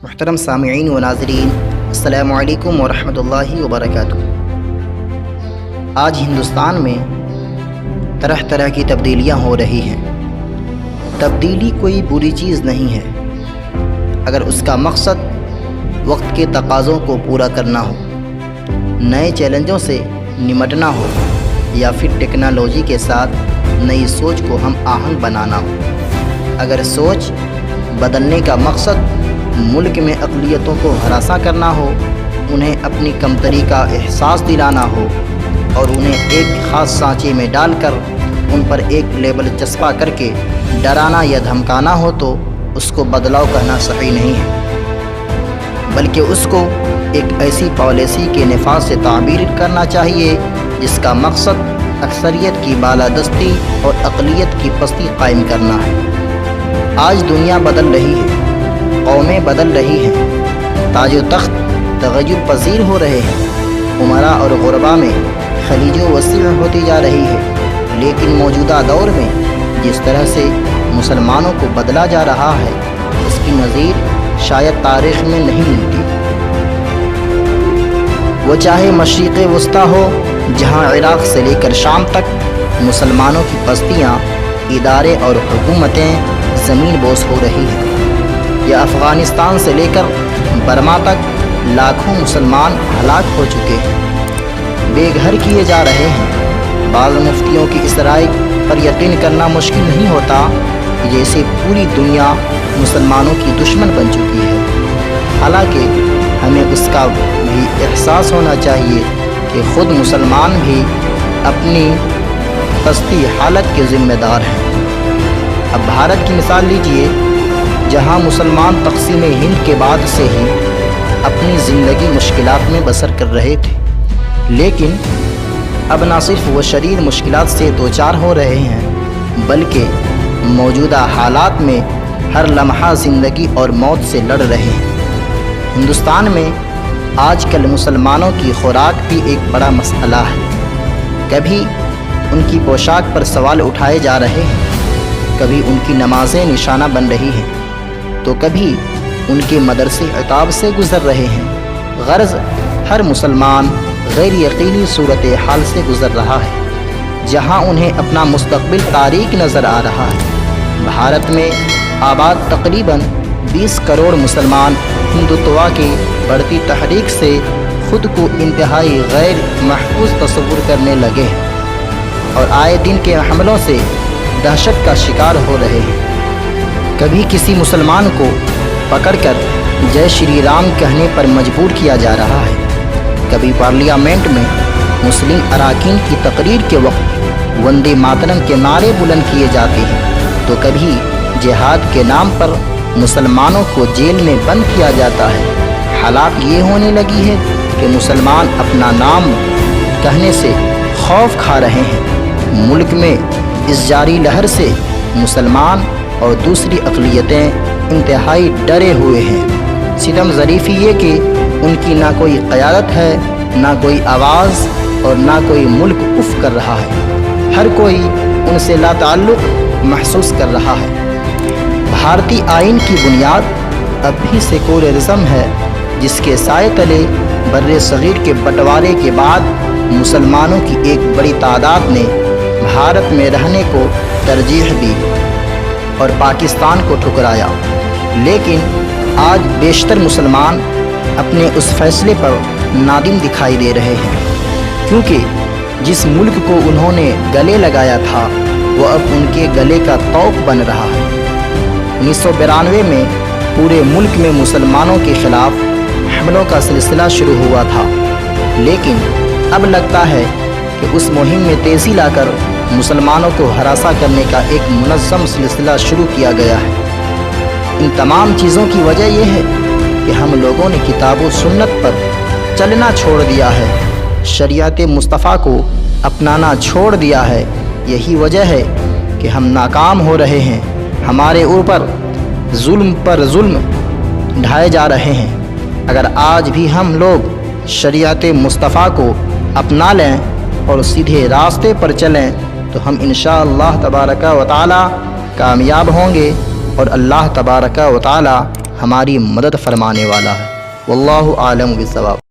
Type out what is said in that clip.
محترم سامعین و ناظرین، السلام علیکم ورحمۃ اللہ وبرکاتہ۔ آج ہندوستان میں طرح طرح کی تبدیلیاں ہو رہی ہیں۔ تبدیلی کوئی بری چیز نہیں ہے اگر اس کا مقصد وقت کے تقاضوں کو پورا کرنا ہو، نئے چیلنجوں سے نمٹنا ہو، یا پھر ٹیکنالوجی کے ساتھ نئی سوچ کو ہم آہنگ بنانا ہو۔ اگر سوچ بدلنے کا مقصد ملک میں اقلیتوں کو ہراساں کرنا ہو، انہیں اپنی کمتری کا احساس دلانا ہو اور انہیں ایک خاص سانچے میں ڈال کر ان پر ایک لیبل چسپاں کر کے ڈرانا یا دھمکانا ہو، تو اس کو بدلاؤ کہنا صحیح نہیں ہے، بلکہ اس کو ایک ایسی پالیسی کے نفاذ سے تعبیر کرنا چاہیے جس کا مقصد اکثریت کی بالادستی اور اقلیت کی پستی قائم کرنا ہے۔ آج دنیا بدل رہی ہے، قومیں بدل رہی ہیں، تاج و تخت تغیر پذیر ہو رہے ہیں، امراء اور غربا میں خلیج وسیع ہوتی جا رہی ہے، لیکن موجودہ دور میں جس طرح سے مسلمانوں کو بدلا جا رہا ہے، اس کی نظیر شاید تاریخ میں نہیں ملتی۔ وہ چاہے مشرق وسطیٰ ہو، جہاں عراق سے لے کر شام تک مسلمانوں کی بستیاں، ادارے اور حکومتیں زمین بوس ہو رہی ہیں، یا افغانستان سے لے کر برما تک لاکھوں مسلمان ہلاک ہو چکے ہیں، بے گھر کیے جا رہے ہیں۔ بعض مفتیوں کی اس رائے پر یقین کرنا مشکل نہیں ہوتا کہ جیسے پوری دنیا مسلمانوں کی دشمن بن چکی ہے، حالانکہ ہمیں اس کا بھی احساس ہونا چاہیے کہ خود مسلمان بھی اپنی پستی حالت کے ذمہ دار ہیں۔ اب بھارت کی مثال لیجئے، جہاں مسلمان تقسیم ہند کے بعد سے ہی اپنی زندگی مشکلات میں بسر کر رہے تھے، لیکن اب نہ صرف وہ شدید مشکلات سے دوچار ہو رہے ہیں، بلکہ موجودہ حالات میں ہر لمحہ زندگی اور موت سے لڑ رہے ہیں۔ ہندوستان میں آج کل مسلمانوں کی خوراک بھی ایک بڑا مسئلہ ہے۔ کبھی ان کی پوشاک پر سوال اٹھائے جا رہے ہیں، کبھی ان کی نمازیں نشانہ بن رہی ہیں، تو کبھی ان کے مدرسے عتاب سے گزر رہے ہیں۔ غرض ہر مسلمان غیر یقینی صورتحال سے گزر رہا ہے، جہاں انہیں اپنا مستقبل تاریک نظر آ رہا ہے۔ بھارت میں آباد تقریباً 20 کروڑ مسلمان ہندوتوا کی بڑھتی تحریک سے خود کو انتہائی غیر محفوظ تصور کرنے لگے ہیں، اور آئے دن کے حملوں سے دہشت کا شکار ہو رہے ہیں۔ کبھی کسی مسلمان کو پکڑ کر جے شری رام کہنے پر مجبور کیا جا رہا ہے، کبھی پارلیمنٹ میں مسلم اراکین کی تقریر کے وقت وندے ماترم کے نعرے بلند کیے جاتے ہیں، تو کبھی جہاد کے نام پر مسلمانوں کو جیل میں بند کیا جاتا ہے۔ حالات یہ ہونے لگی ہے کہ مسلمان اپنا نام کہنے سے خوف کھا رہے ہیں۔ ملک میں اس جاری لہر سے مسلمان اور دوسری اقلیتیں انتہائی ڈرے ہوئے ہیں۔ ستم ظریفی یہ کہ ان کی نہ کوئی قیادت ہے، نہ کوئی آواز، اور نہ کوئی ملک اف کر رہا ہے۔ ہر کوئی ان سے لا تعلق محسوس کر رہا ہے۔ بھارتی آئین کی بنیاد اب بھی سیکولرزم ہے، جس کے سائے تلے بر صغیر کے بٹوارے کے بعد مسلمانوں کی ایک بڑی تعداد نے بھارت میں رہنے کو ترجیح دی اور پاکستان کو ٹھکرایا، لیکن آج بیشتر مسلمان اپنے اس فیصلے پر نادم دکھائی دے رہے ہیں، کیونکہ جس ملک کو انہوں نے گلے لگایا تھا وہ اب ان کے گلے کا طوق بن رہا ہے۔ 1992 میں پورے ملک میں مسلمانوں کے خلاف حملوں کا سلسلہ شروع ہوا تھا، لیکن اب لگتا ہے کہ اس مہم میں تیزی لا کر مسلمانوں کو ہراساں کرنے کا ایک منظم سلسلہ شروع کیا گیا ہے۔ ان تمام چیزوں کی وجہ یہ ہے کہ ہم لوگوں نے کتاب و سنت پر چلنا چھوڑ دیا ہے، شریعت مصطفیٰ کو اپنانا چھوڑ دیا ہے۔ یہی وجہ ہے کہ ہم ناکام ہو رہے ہیں، ہمارے اوپر ظلم پر ظلم ڈھائے جا رہے ہیں۔ اگر آج بھی ہم لوگ شریعت مصطفیٰ کو اپنا لیں اور سیدھے راستے پر چلیں تو ہم انشاءاللہ تبارک و تعالی کامیاب ہوں گے، اور اللہ تبارک و تعالی ہماری مدد فرمانے والا ہے۔ واللہ عالم بالصواب۔